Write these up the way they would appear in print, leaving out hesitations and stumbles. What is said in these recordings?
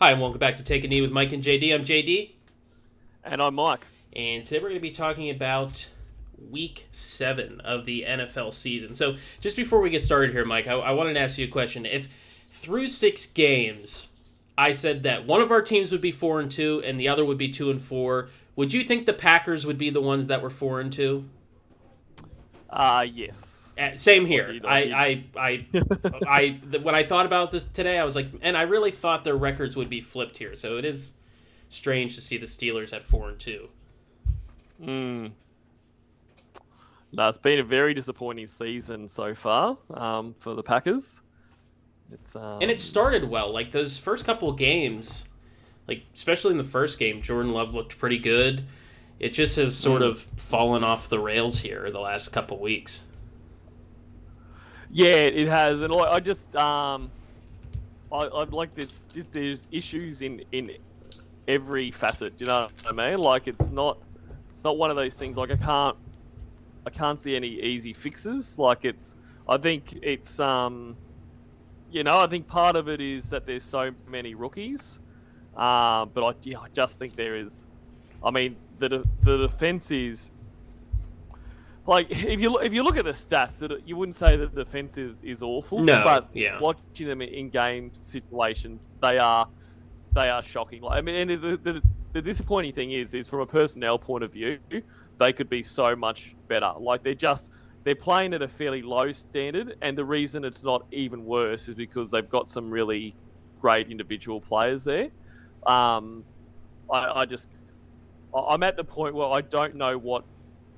Hi, and welcome back to Take a Knee with Mike and JD. I'm JD. And I'm Mike. And today we're going to be talking about Week 7 of the NFL season. So, just before we get started here, Mike, I wanted to ask you a question. If through 6 games, I said that one of our teams would be 4-2 and the other would be 2-4, would you think the Packers would be the ones that were 4-2? Yes. Same here. I when I thought about this today, I was like, and I really thought their records would be flipped here. So it is strange to see the Steelers at 4-2. No, it's been a very disappointing season so far for the Packers. And it started well. Like those first couple of games, like especially in the first game, Jordan Love looked pretty good. It just has sort of fallen off the rails here the last couple weeks. Yeah, it has, and I just I like this. Just there's issues in every facet. You know what I mean? Like it's not one of those things. Like I can't see any easy fixes. Like I think I think part of it is that there's so many rookies. But I just think there is. I mean, the defense is. Like if you look at the stats, that you wouldn't say that the defense is awful. No, but yeah. Watching them in game situations, they are shocking. Like, I mean, and the disappointing thing is from a personnel point of view, they could be so much better. Like they're playing at a fairly low standard, and the reason it's not even worse is because they've got some really great individual players there. I'm at the point where I don't know what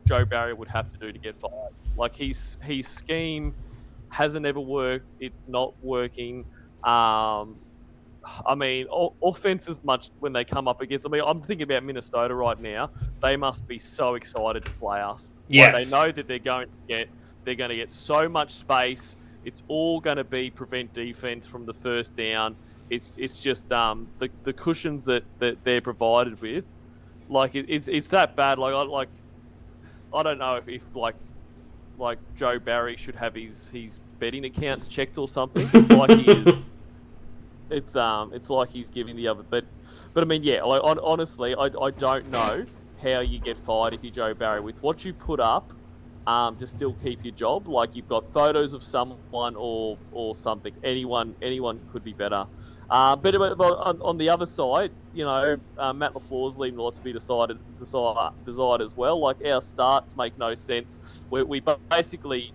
Joe Barry would have to do to get fired. Like his scheme hasn't ever worked. It's not working. I mean, offensive much when they come up against. I mean, I'm thinking about Minnesota right now. They must be so excited to play us. Yes. Like, they know that they're going to get so much space. It's all going to be prevent defense from the first down. It's just the cushions that they're provided with. Like it's that bad. Like I don't know if Joe Barry should have his betting accounts checked or something. Like he is. It's like he's giving the other. But I mean, yeah. Like honestly, I don't know how you get fired if you're Joe Barry with what you put up to still keep your job. Like you've got photos of someone or something. Anyone could be better. But on the other side, Matt LaFleur's leaving lots to be desired as well. Like our starts make no sense. We basically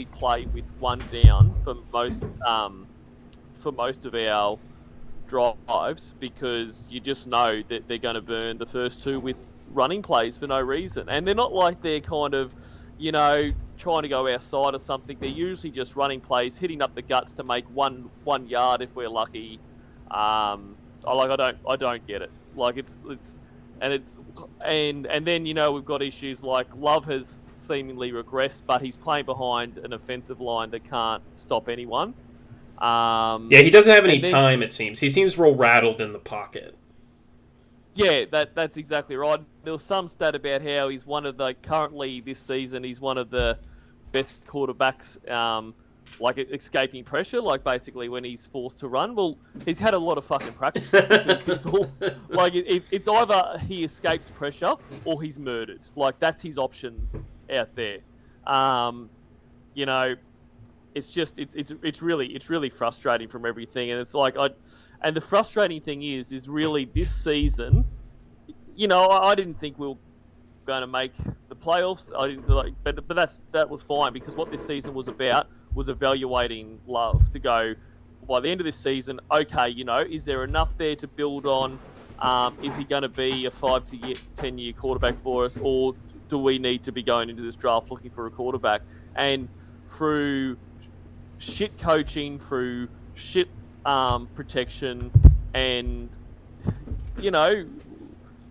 play with one down for most of our drives because you just know that they're going to burn the first two with running plays for no reason, and they're not like they're kind of trying to go outside or something. They're usually just running plays, hitting up the guts to make one yard if we're lucky. I don't get it. Like and then we've got issues like Love has seemingly regressed, but he's playing behind an offensive line that can't stop anyone. He doesn't have any time. It seems he seems real rattled in the pocket. Yeah, that's exactly right. There was some stat about how he's currently this season, he's one of the best quarterbacks, escaping pressure, like basically when he's forced to run. Well, he's had a lot of fucking practice. It's either he escapes pressure or he's murdered. Like that's his options out there. It's really frustrating from everything, and it's like and the frustrating thing is really this season, I didn't think we were going to make the playoffs. But that was fine because what this season was about was evaluating Love to go by the end of this season. Okay, is there enough there to build on? Is he going to be a 5 to 10 year quarterback for us, or do we need to be going into this draft looking for a quarterback? And through shit coaching, through shit protection, and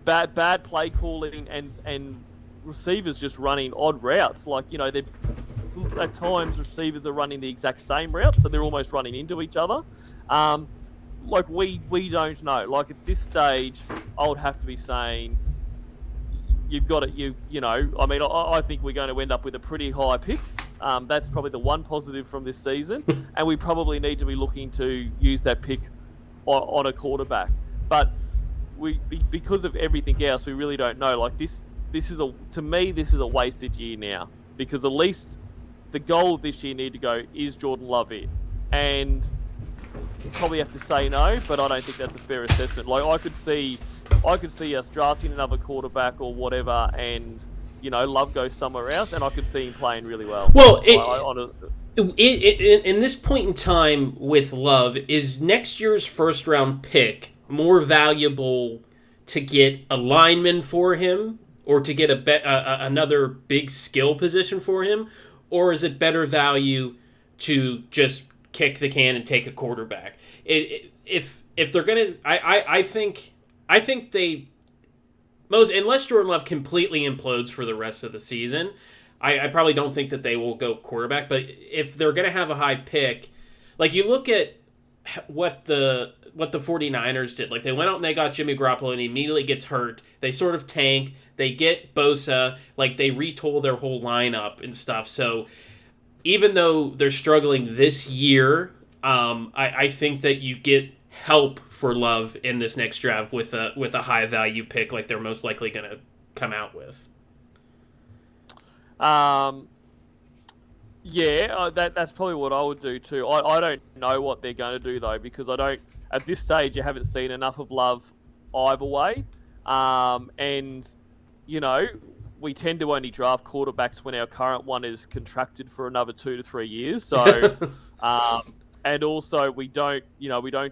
bad play calling, and receivers just running odd routes. Like at times receivers are running the exact same route, so they're almost running into each other. We don't know. Like at this stage, I would have to be saying you've got it. I think we're going to end up with a pretty high pick. That's probably the one positive from this season, and we probably need to be looking to use that pick on a quarterback. But because of everything else, we really don't know. Like this is to me, this is a wasted year now, because at least the goal of this year need to go, is Jordan Love it? And you probably have to say no, but I don't think that's a fair assessment. Like I could see us drafting another quarterback or whatever, and Love goes somewhere else, and I could see him playing really well. Well, in this point in time with Love, is next year's first round pick more valuable to get a lineman for him, or to get another big skill position for him, or is it better value to just kick the can and take a quarterback? If they're gonna, I think they unless Jordan Love completely implodes for the rest of the season, I probably don't think that they will go quarterback. But if they're gonna have a high pick, like you look at what the 49ers did, like they went out and they got Jimmy Garoppolo and he immediately gets hurt. They sort of tank. They get Bosa, like they retool their whole lineup and stuff. So even though they're struggling this year, I think that you get help for Love in this next draft with a high value pick, like they're most likely going to come out with. Yeah, that's probably what I would do too. I don't know what they're going to do though, because I don't. At this stage, you haven't seen enough of Love either way, and we tend to only draft quarterbacks when our current one is contracted for another 2 to 3 years. So, and also we don't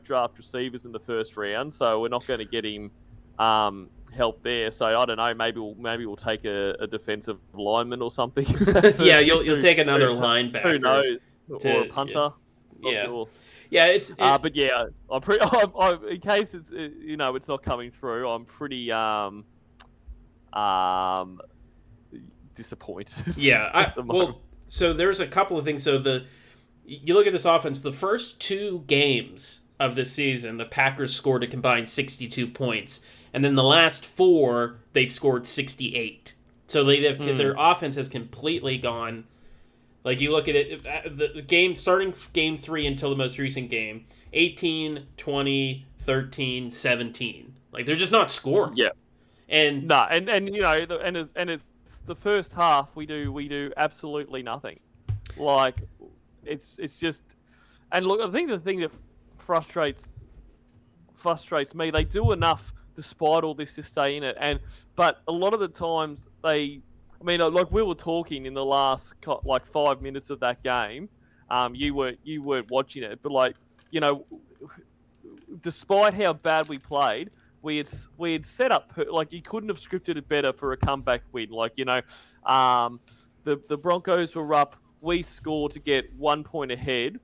draft receivers in the first round, so we're not going to get him help there. So I don't know. Maybe we'll take a defensive lineman or something. Yeah, you'll take another linebacker. Who knows? Or a punter. Yeah. Not sure. Yeah, but yeah, I'm pretty. In case it's it's not coming through, I'm pretty disappointed. Yeah, so there's a couple of things. So you look at this offense. The first 2 games of the season, the Packers scored a combined 62 points, and then the last 4 they've scored 68. So their offense has completely gone. Like, you look at it, the game, starting game 3 until the most recent game, 18, 20, 13, 17. Like, they're just not scoring. Yeah. And it's the first half, we do absolutely nothing. Like, it's just, and look, I think the thing that frustrates me, they do enough despite all this to stay in it, but a lot of the times like we were talking in the last 5 minutes of that game, you weren't watching it, but despite how bad we played, we had set up, like, you couldn't have scripted it better for a comeback win. Like, the Broncos were up, we scored to get 1 point ahead,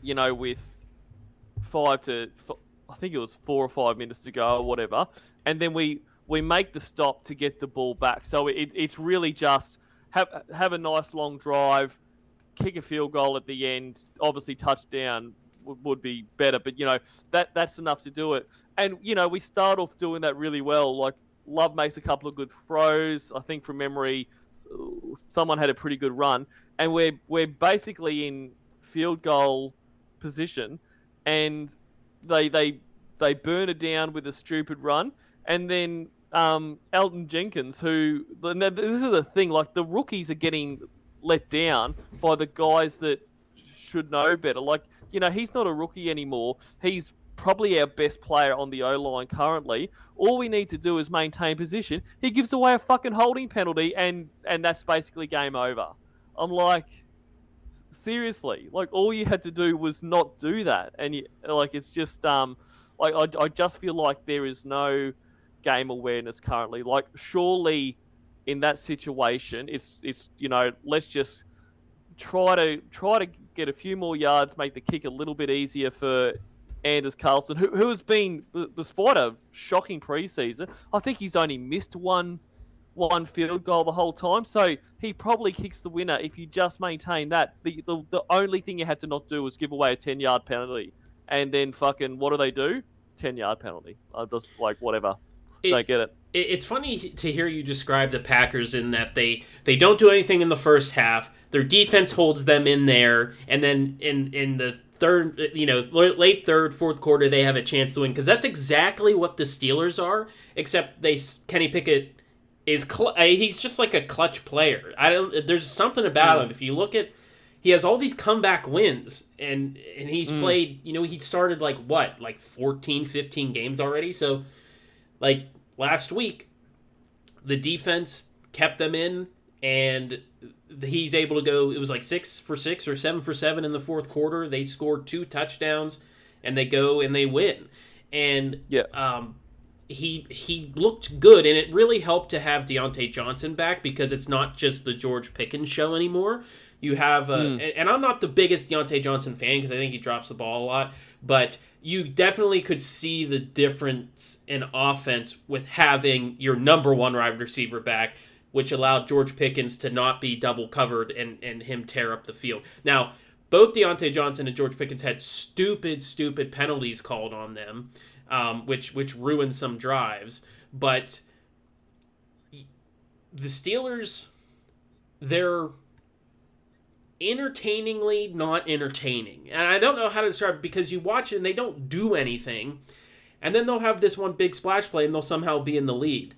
with I think it was 4 or 5 minutes to go or whatever, and then we make the stop to get the ball back. So it's really just have a nice long drive, kick a field goal at the end. Obviously, touchdown would be better, but that's enough to do it. And we start off doing that really well. Like, Love makes a couple of good throws. I think from memory, someone had a pretty good run, and we're basically in field goal position, and they burn it down with a stupid run. And then Elton Jenkins, who, this is the thing, like, the rookies are getting let down by the guys that should know better. Like, he's not a rookie anymore. He's probably our best player on the O-line currently. All we need to do is maintain position. He gives away a fucking holding penalty, and that's basically game over. I'm like, seriously, like, all you had to do was not do that. And it's just, I just feel like there is no game awareness currently. Like, surely in that situation, it's let's just try to get a few more yards, make the kick a little bit easier for Anders Carlson, who has been, despite a shocking preseason, I think he's only missed one field goal the whole time. So he probably kicks the winner if you just maintain that. The only thing you had to not do was give away a 10-yard penalty, and then fucking what do? 10-yard penalty. Just like, whatever. Don't get it. It's funny to hear you describe the Packers in that they don't do anything in the first half. Their defense holds them in there, and then in the third, late third, fourth quarter, they have a chance to win because that's exactly what the Steelers are. Except Kenny Pickett is he's just like a clutch player. There's something about him. If you look at, he has all these comeback wins, and he's played. He started like 14, 15 games already. So, like last week, the defense kept them in, and he's able to go. It was like 6 for 6 or 7 for 7 in the fourth quarter. They scored 2 touchdowns, and they go and they win. And he looked good, and it really helped to have Deontay Johnson back because it's not just the George Pickens show anymore. You have, and I'm not the biggest Deontay Johnson fan because I think he drops the ball a lot, but you definitely could see the difference in offense with having your number one wide receiver back, which allowed George Pickens to not be double covered and him tear up the field. Now, both Deontay Johnson and George Pickens had stupid penalties called on them, which ruined some drives. But the Steelers, they're entertainingly not entertaining. And I don't know how to describe it because you watch it and they don't do anything. And then they'll have this one big splash play and they'll somehow be in the lead.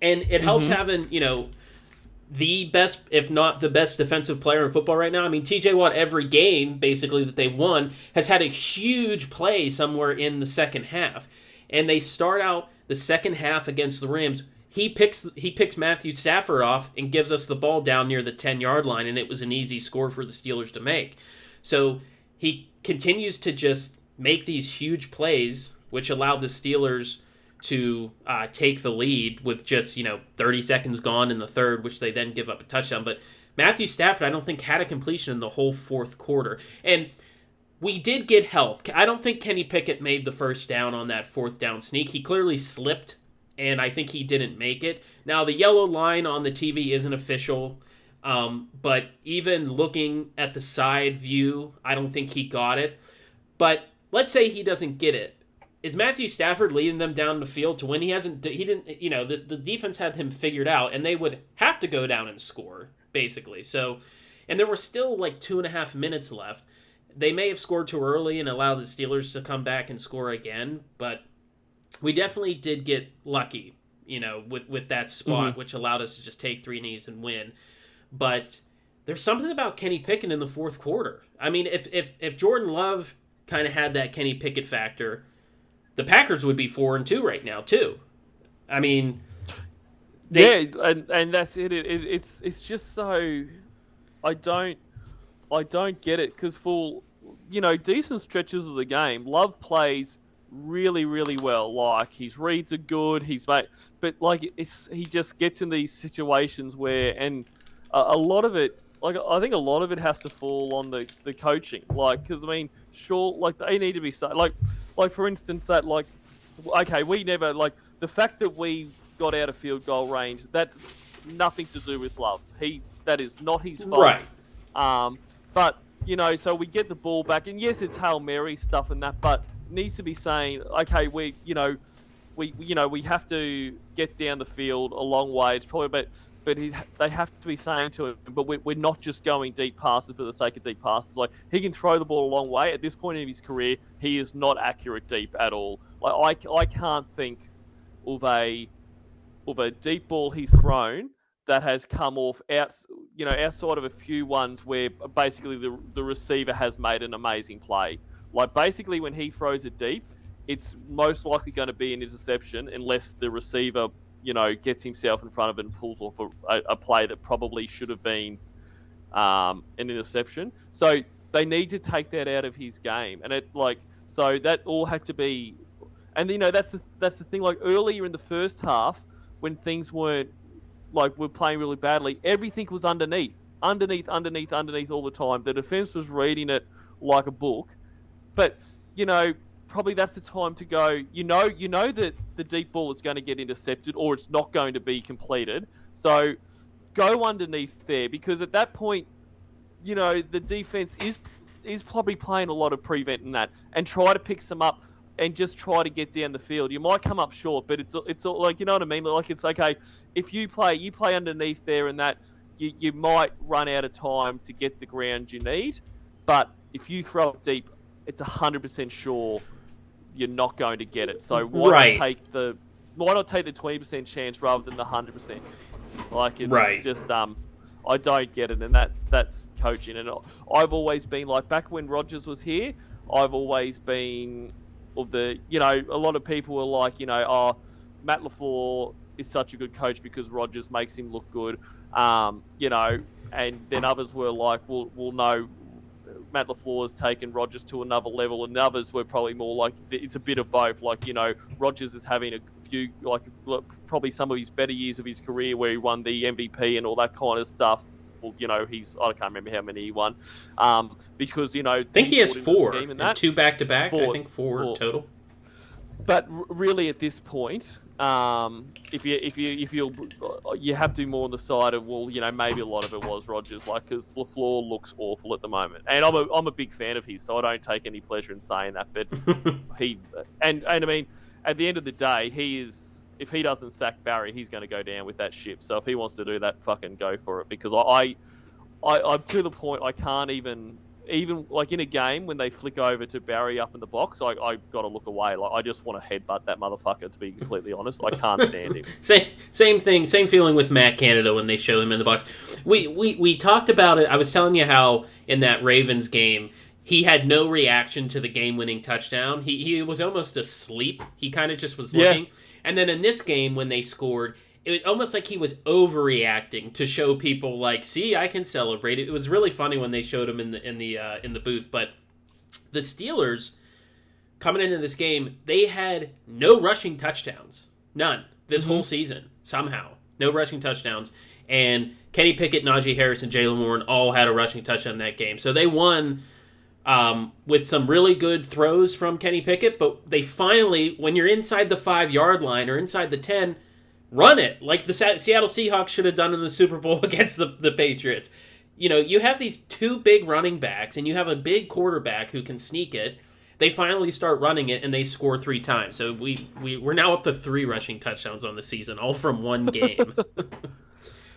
And it helps having, the best, if not the best defensive player in football right now. I mean, TJ Watt, every game, basically, that they've won, has had a huge play somewhere in the second half. And they start out the second half against the Rams. He picks Matthew Stafford off and gives us the ball down near the 10-yard line, and it was an easy score for the Steelers to make. So he continues to just make these huge plays, which allowed the Steelers to take the lead with just 30 seconds gone in the third, which they then give up a touchdown. But Matthew Stafford, I don't think, had a completion in the whole fourth quarter. And we did get help. I don't think Kenny Pickett made the first down on that fourth down sneak. He clearly slipped, and I think he didn't make it. Now, the yellow line on the TV isn't official, but even looking at the side view, I don't think he got it. But let's say he doesn't get it. Is Matthew Stafford leading them down the field to win? He didn't, the defense had him figured out, and they would have to go down and score, basically. So, and there were still like 2.5 minutes left. They may have scored too early and allowed the Steelers to come back and score again, but we definitely did get lucky, with that spot, which allowed us to just take 3 knees and win. But there's something about Kenny Pickett in the fourth quarter. I mean, if Jordan Love kind of had that Kenny Pickett factor, the Packers would be 4-2 right now too. I mean, and that's it. It's just so I don't get it because for decent stretches of the game, Love plays really well. Like his reads are good. But he just gets in these situations where a lot of it. Like I think a lot of it has to fall on the coaching. Like because sure, they need to be like for instance that we never the fact that we got out of field goal range, that's nothing to do with Love. That is not his fault. Right. But so we get the ball back, and yes, it's Hail Mary stuff and that, but needs to be saying, okay, we have to get down the field a long way. It's probably they have to be saying to him, but we're not just going deep passes for the sake of deep passes. Like he can throw the ball a long way. At this point in his career, he is not accurate deep at all. Like I can't think of a deep ball he's thrown that has come off outside of a few ones where basically the receiver has made an amazing play. Like basically when he throws it deep, it's most likely going to be an interception unless the receiver gets himself in front of it and pulls off a play that probably should have been an interception. So they need to take that out of his game, and so that all had to be. And that's the thing. Like earlier in the first half, when things weren't we're playing really badly, everything was underneath all the time. The defense was reading it like a book, but probably that's the time to go. That the deep ball is going to get intercepted or it's not going to be completed. So go underneath there because at that point, the defense is probably playing a lot of preventing that and try to pick some up and just try to get down the field. You might come up short, but it's like what I mean. Like it's okay if you play underneath there and that you might run out of time to get the ground you need, but if you throw it deep, it's 100% sure you're not going to get it. So why not take the 20% chance rather than the 100%? Like, it's just I don't get it, and that's coaching. And I've always been like, back when Rodgers was here, I've always been of the, a lot of people were like, Matt LaFleur is such a good coach because Rodgers makes him look good, and then others were like, well, no, Matt LaFleur has taken Rodgers to another level, and others were probably more like, it's a bit of both. Like, Rodgers is having a few, like, probably some of his better years of his career where he won the MVP and all that kind of stuff. Well, I can't remember how many he won. Because, I think he has 4, and 2 back-to-back. I think 4 total. But really, at this point, if you have to be more on the side of, well, maybe a lot of it was Rodgers, like, because LaFleur looks awful at the moment, and I'm a big fan of his, so I don't take any pleasure in saying that. But I mean, at the end of the day, if he doesn't sack Barry, he's going to go down with that ship. So if he wants to do that, fucking go for it. Because I'm to the point I can't even like in a game when they flick over to Barry up in the box, I got to look away. Like, I just want to headbutt that motherfucker, to be completely honest. I can't stand him. Same thing, same feeling with Matt Canada when they show him in the box. We talked about it. I was telling you how in that Ravens game, he had no reaction to the game-winning touchdown. He was almost asleep. He kind of just was looking. Yeah. And then in this game, when they scored, it was almost like he was overreacting to show people, like, see, I can celebrate. It was really funny when they showed him in the booth. But the Steelers, coming into this game, they had no rushing touchdowns. None. This whole season, somehow. No rushing touchdowns. And Kenny Pickett, Najee Harris, and Jaylen Warren all had a rushing touchdown in that game. So they won with some really good throws from Kenny Pickett, but they finally, when you're inside the 5-yard line or inside the 10, run it, like the Seattle Seahawks should have done in the Super Bowl against the Patriots. You have these 2 big running backs, and you have a big quarterback who can sneak it. They finally start running it, and they score 3 times. So we're now up to 3 rushing touchdowns on the season, all from one game.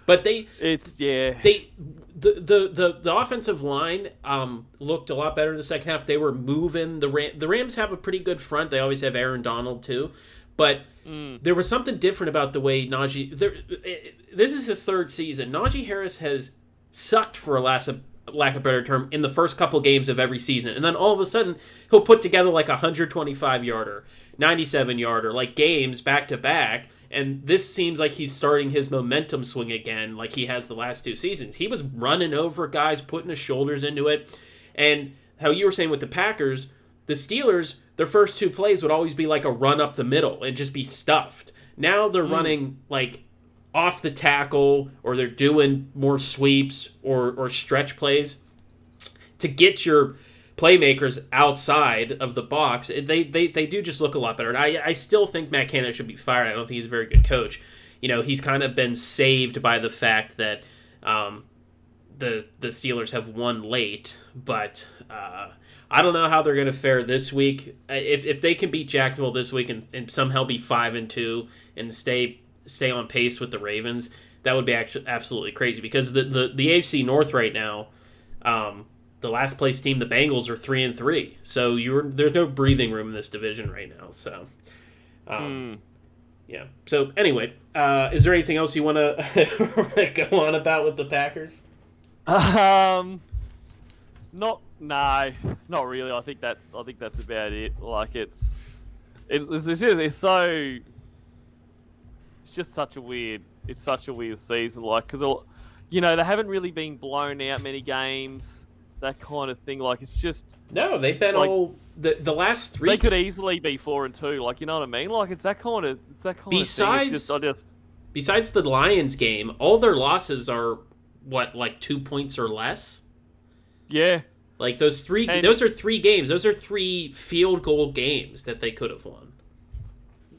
But the offensive line looked a lot better in the second half. They were moving. The Rams have a pretty good front. They always have Aaron Donald too, but there was something different about the way Najee. This is his 3rd season. Najee Harris has sucked, for lack of a better term, in the first couple games of every season, and then all of a sudden he'll put together like a 125-yarder, 97-yarder, like games back to back. And this seems like he's starting his momentum swing again, like he has the last 2 seasons. He was running over guys, putting his shoulders into it. And how you were saying with the Packers, the Steelers, their first 2 plays would always be like a run up the middle and just be stuffed. Now they're running like off the tackle, or they're doing more sweeps or stretch plays to get your playmakers outside of the box. They do just look a lot better. And I still think Matt Canada should be fired. I don't think he's a very good coach. He's kind of been saved by the fact that the Steelers have won late, but I don't know how they're going to fare this week. If they can beat Jacksonville this week and somehow be 5-2 and stay on pace with the Ravens, that would be actually absolutely crazy, because the AFC North right now, the last place team, the Bengals, are 3-3. So there's no breathing room in this division right now. So, yeah. So anyway, is there anything else you want to go on about with the Packers? Not really. I think that's about it. Like it's just such a weird season. Like, because they haven't really been blown out many games. That kind of thing, like, it's just... No, they've been like, all... The last 3... They could easily be 4-2, like, you know what I mean? Like, it's that kind of thing. It's just, Besides the Lions game, all their losses are, like 2 points or less? Yeah. Like, those are 3 games. Those are 3 field goal games that they could have won.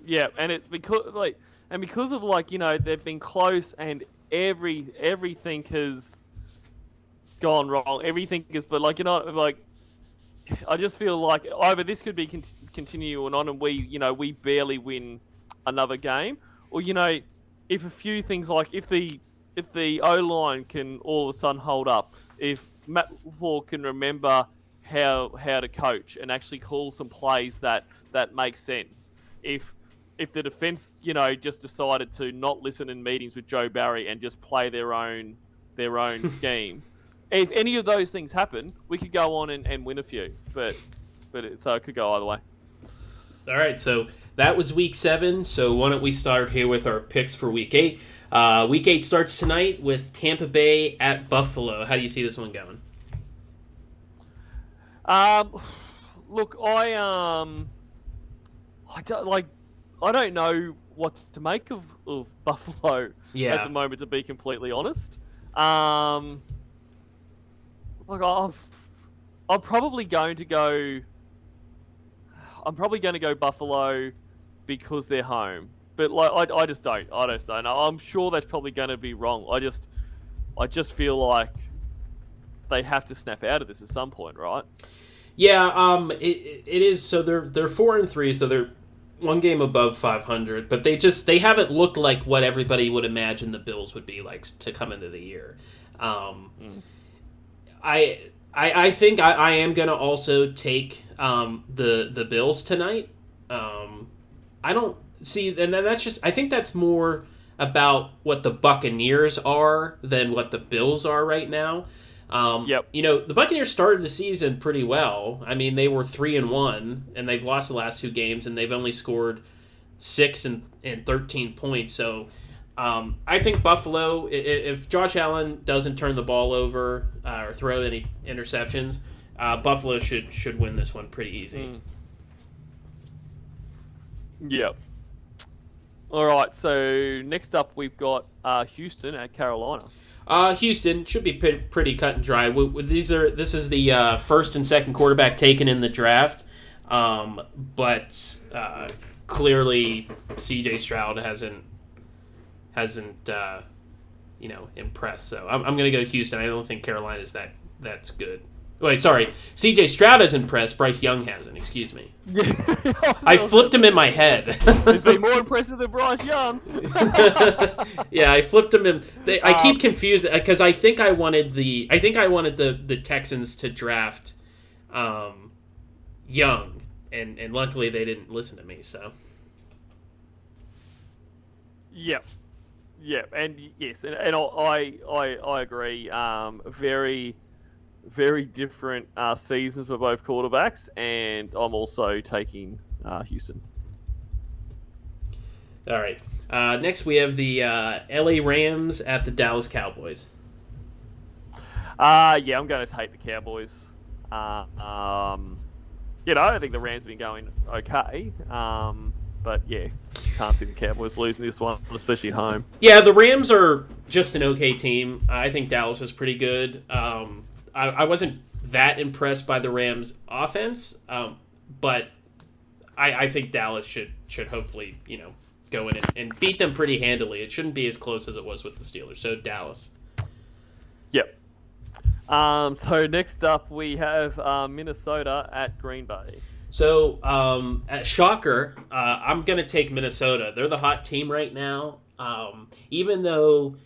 Yeah, and it's because of, like, they've been close, and everything has gone wrong. Everything is, but like, like, I just feel like either this could be continuing on, and we barely win another game, or if a few things, like if the O-line can all of a sudden hold up, if Matt LaFleur can remember how to coach and actually call some plays that make sense. If the defense, just decided to not listen in meetings with Joe Barry and just play their own scheme, if any of those things happen, we could go on and win a few. So it could go either way. All right, so that was week 7. So why don't we start here with our picks for week 8? Week 8 starts tonight with Tampa Bay at Buffalo. How do you see this one going? Look, I don't know what to make of Buffalo at the moment, to be completely honest. Look, I'm probably going to go Buffalo because they're home. But I just don't know. I'm sure that's probably going to be wrong. I just feel like they have to snap out of this at some point, right? Yeah, it is. So they're 4-3, so they're one game above 500. But they haven't looked like what everybody would imagine the Bills would be like to come into the year. I think I am going to also take the Bills tonight. I don't see, and then that's just, I think that's more about what the Buccaneers are than what the Bills are right now. Yep. The Buccaneers started the season pretty well. I mean, they were 3-1, and they've lost the last 2 games, and they've only scored 6 and 13 points. So I think Buffalo, if Josh Allen doesn't turn the ball over or throw any interceptions, Buffalo should win this one pretty easy. Yep. All right, so next up we've got Houston at Carolina. Houston should be pretty cut and dry. This is the first and second quarterback taken in the draft, but clearly C.J. Stroud hasn't impressed. So I'm going to go Houston. I don't think Carolina's that's good. Wait, sorry. C.J. Stroud has impressed. Bryce Young hasn't. Excuse me. I flipped him in my head. He's been more impressive than Bryce Young. Yeah, I flipped him in. I keep confused because I think I wanted the Texans to draft Young, and luckily they didn't listen to me. So. Yep, and yes, and I agree. Very, very different seasons for both quarterbacks, and I'm also taking Houston. All right. Next, we have the LA Rams at the Dallas Cowboys. Yeah, I'm going to take the Cowboys. I think the Rams have been going okay. But yeah, can't see the Cowboys losing this one, especially at home. Yeah, the Rams are just an okay team. I think Dallas is pretty good. I wasn't that impressed by the Rams' offense, but I think Dallas should hopefully go in and beat them pretty handily. It shouldn't be as close as it was with the Steelers. So Dallas. Yep. So next up we have Minnesota at Green Bay. So, at shocker, I'm going to take Minnesota. They're the hot team right now. Even though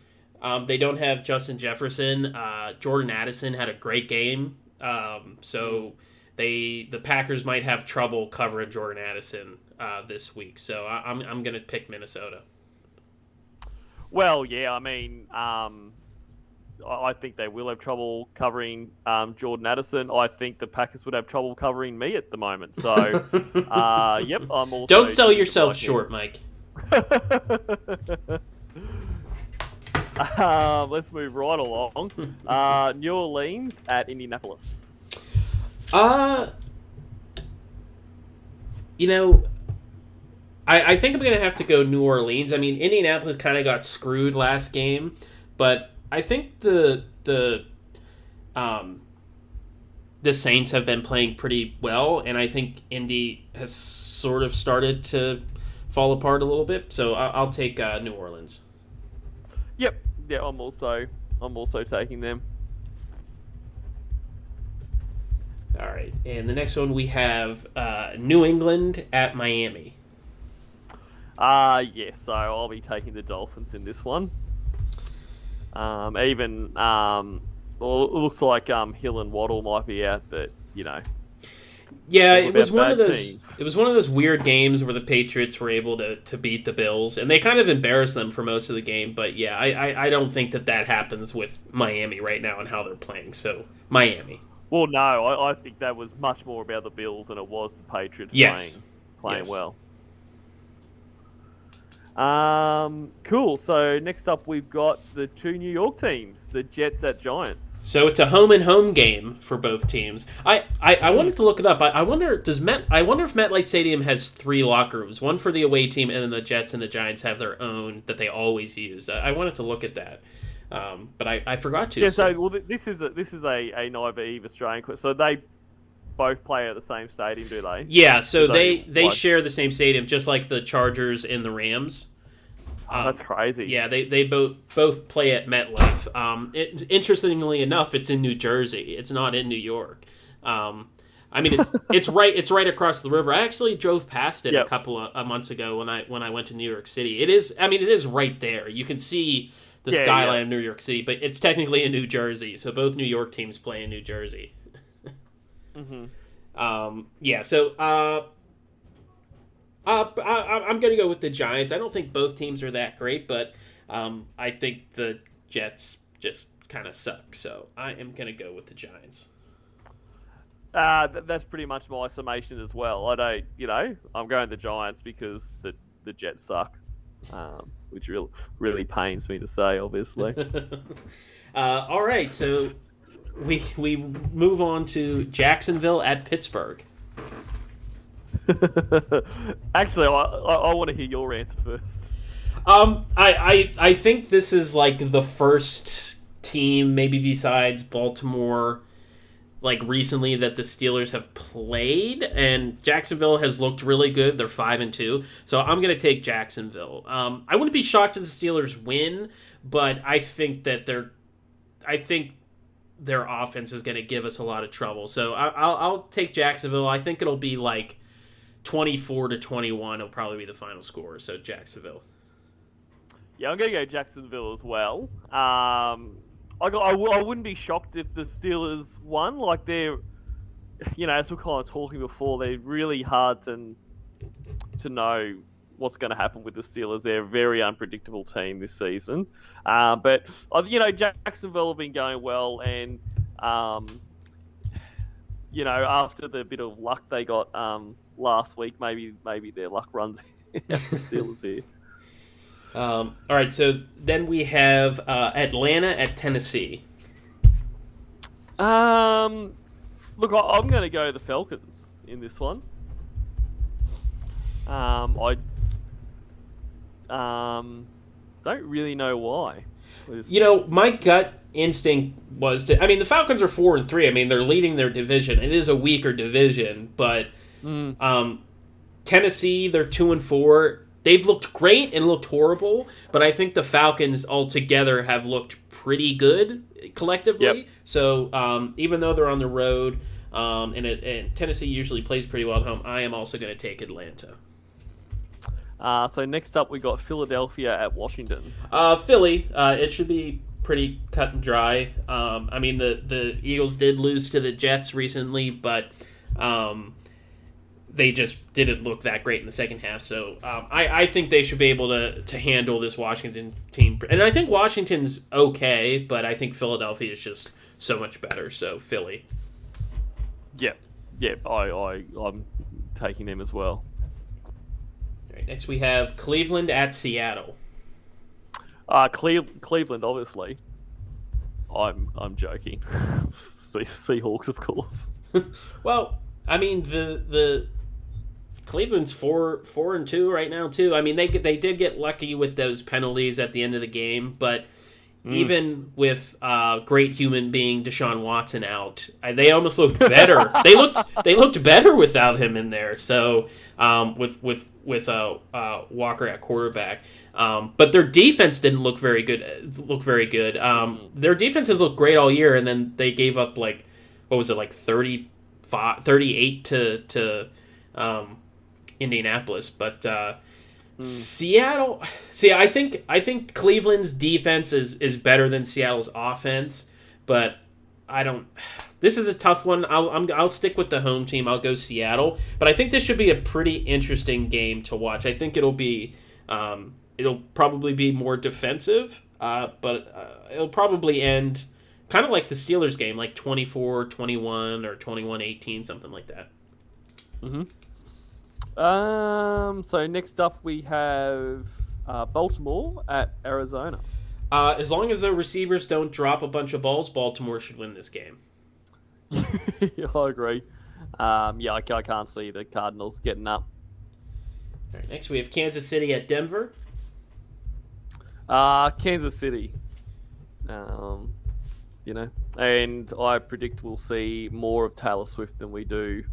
they don't have Justin Jefferson, Jordan Addison had a great game. So the Packers might have trouble covering Jordan Addison this week. So I'm going to pick Minnesota. Well, yeah, I mean, I think they will have trouble covering Jordan Addison. I think the Packers would have trouble covering me at the moment. So, yep, I'm also... Don't sell yourself short, Mike. Let's move right along. New Orleans at Indianapolis. I think I'm going to have to go New Orleans. I mean, Indianapolis kind of got screwed last game, but I think the Saints have been playing pretty well, and I think Indy has sort of started to fall apart a little bit. So I'll take New Orleans. Yep, yeah, I'm also taking them. All right, and the next one we have New England at Miami. Yes, so I'll be taking the Dolphins in this one. Well, it looks like Hill and Waddle might be out, but Yeah, all it was about one of bad those. teams. It was one of those weird games where the Patriots were able to beat the Bills, and they kind of embarrassed them for most of the game. But yeah, I don't think that happens with Miami right now and how they're playing. So Miami. Well, no, I think that was much more about the Bills than it was the Patriots Yes. playing Yes. well. Cool. So next up, we've got the two New York teams, the Jets at Giants. So it's a home and home game for both teams. I wanted to look it up. I wonder if MetLife Stadium has 3 locker rooms, one for the away team, and then the Jets and the Giants have their own that they always use. I wanted to look at that, but I forgot to. Yeah. So this is a naive Australian question. So they both play at the same stadium, do they? Yeah, so Is that they what- share the same stadium, just like the Chargers and the Rams. Oh, that's crazy. Yeah, they both play at MetLife. Interestingly enough, it's in New Jersey. It's not in New York. I mean, it's right across the river. I actually drove past it Yep. a couple of months ago when I went to New York City. It is right there. You can see the skyline of New York City, but it's technically in New Jersey. So both New York teams play in New Jersey. Yeah, so I'm going to go with the Giants. I don't think both teams are that great, but I think the Jets just kind of suck. So I am going to go with the Giants. That's pretty much my summation as well. I'm going the Giants because the Jets suck, which really pains me to say, obviously. All right, so we move on to Jacksonville at Pittsburgh. Actually, I want to hear your answer first. I think this is like the first team, maybe besides Baltimore, like recently that the Steelers have played, and Jacksonville has looked really good. They're 5-2, so I'm gonna take Jacksonville. I wouldn't be shocked if the Steelers win, but I think their offense is gonna give us a lot of trouble. So I'll take Jacksonville. I think it'll be like 24-21. It'll probably be the final score. So Jacksonville. Yeah, I'm going to go Jacksonville as well. I wouldn't be shocked if the Steelers won. Like, they're, as we're kind of talking before, they're really hard to know what's going to happen with the Steelers. They're a very unpredictable team this season. But Jacksonville have been going well, and after the bit of luck they got last week, maybe their luck runs out the Steelers here. All right, so then we have Atlanta at Tennessee. Look, I'm going to go the Falcons in this one. I don't really know why. My gut instinct was that, the Falcons are 4-3. I mean, they're leading their division. It is a weaker division, but Tennessee, they're 2-4. They've looked great and looked horrible, but I think the Falcons altogether have looked pretty good collectively. Yep. So even though they're on the road, and Tennessee usually plays pretty well at home, I am also going to take Atlanta. So next up, we got Philadelphia at Washington. Philly, it should be pretty cut and dry. The Eagles did lose to the Jets recently, but they just didn't look that great in the second half. So I think they should be able to handle this Washington team. And I think Washington's okay, but I think Philadelphia is just so much better. So Philly. Yeah, I'm taking them as well. All right, next we have Cleveland at Seattle. Cleveland, obviously. I'm joking. Seahawks, of course. Well, the Cleveland's 4-2 right now too. They did get lucky with those penalties at the end of the game, but even with great human being Deshaun Watson out, they almost looked better. they looked better without him in there. So with Walker at quarterback, but their defense didn't look very good. Their defense has looked great all year, and then they gave up 38 to Indianapolis, but Seattle. See, I think Cleveland's defense is better than Seattle's offense, but I don't. this is a tough one. I'll stick with the home team. I'll go Seattle, but I think this should be a pretty interesting game to watch. I think it'll probably be more defensive, but it'll probably end kind of like the Steelers game, like 24-21 or 21-18, something like that. Mm-hmm. So next up we have Baltimore at Arizona. As long as the receivers don't drop a bunch of balls, Baltimore should win this game. Yeah, I agree. I can't see the Cardinals getting up. All right, next we have Kansas City at Denver. Kansas City. And I predict we'll see more of Taylor Swift than we do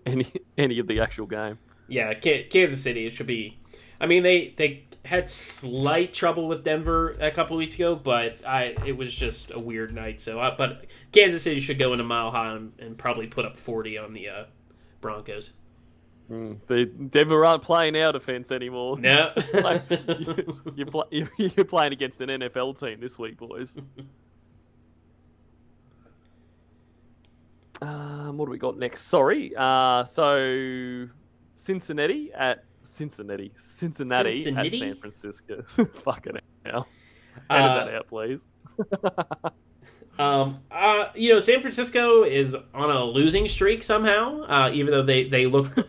any of the actual game. Yeah, Kansas City should be. I mean, they had slight trouble with Denver a couple weeks ago, but it was just a weird night. But Kansas City should go into Mile High and probably put up 40 on the Broncos. The Denver aren't playing our defense anymore. No, you're playing against an NFL team this week, boys. What do we got next? Sorry. So Cincinnati at San Francisco. Fucking hell. Edit that out, please. San Francisco is on a losing streak somehow. Even though they looked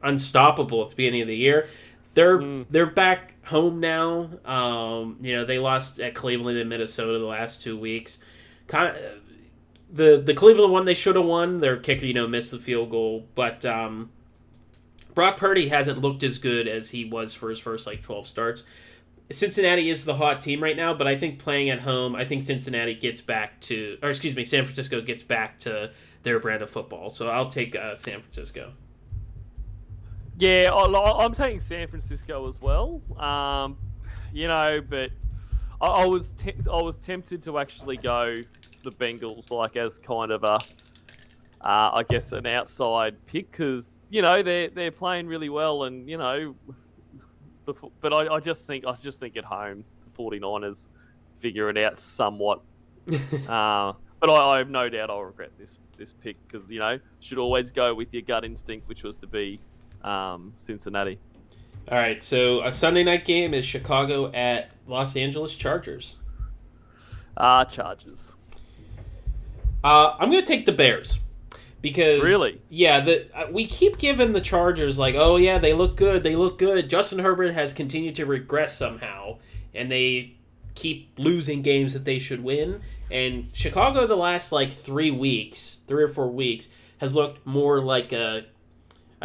unstoppable at the beginning of the year. They're back home now. They lost at Cleveland and Minnesota the last 2 weeks. The Cleveland one they should have won. Their kicker, missed the field goal, but Brock Purdy hasn't looked as good as he was for his first 12 starts. Cincinnati is the hot team right now, but I think playing at home, I think San Francisco gets back to their brand of football. So I'll take San Francisco. Yeah, I'm taking San Francisco as well. But I was tempted to actually go the Bengals, as kind of I guess an outside pick because they're playing really well and but I just think at home the 49ers figure it out somewhat. But I have no doubt I'll regret this pick because should always go with your gut instinct, which was to be Cincinnati. All right, so a Sunday night game is Chicago at Los Angeles Chargers. Chargers. I'm going to take the Bears. Because really, we keep giving the Chargers they look good. Justin Herbert has continued to regress somehow, and they keep losing games that they should win. And Chicago, the last 3 or 4 weeks, has looked more like I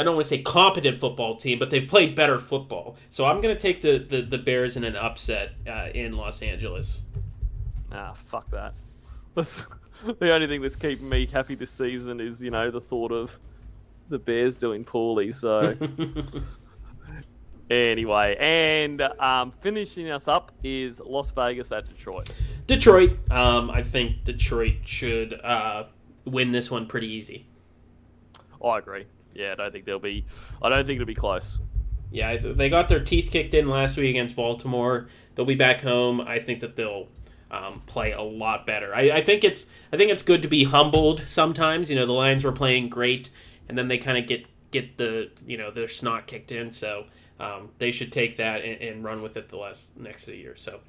don't want to say competent football team, but they've played better football. So I'm going to take the Bears in an upset in Los Angeles. Fuck that. The only thing that's keeping me happy this season is, the thought of the Bears doing poorly. So, anyway, and finishing us up is Las Vegas at Detroit. I think Detroit should win this one pretty easy. I agree. Yeah, I don't think it'll be close. Yeah, they got their teeth kicked in last week against Baltimore. They'll be back home. I think that they'll play a lot better. I think it's good to be humbled sometimes. The Lions were playing great, and then they kind of get the their snot kicked in. So they should take that and run with it the next year. So.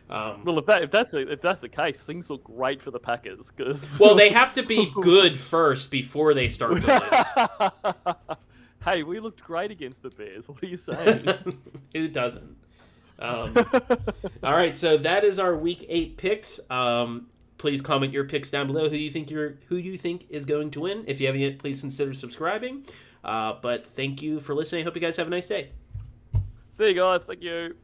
Well, if that's the case, things look great for the Packers. Well, they have to be good first before they start to lose. Hey, we looked great against the Bears. What are you saying? It doesn't. All right, so that is our Week 8 picks. Please comment your picks down below. Who do you think is going to win? If you haven't yet, please consider subscribing. But thank you for listening. I hope you guys have a nice day. See you guys. Thank you.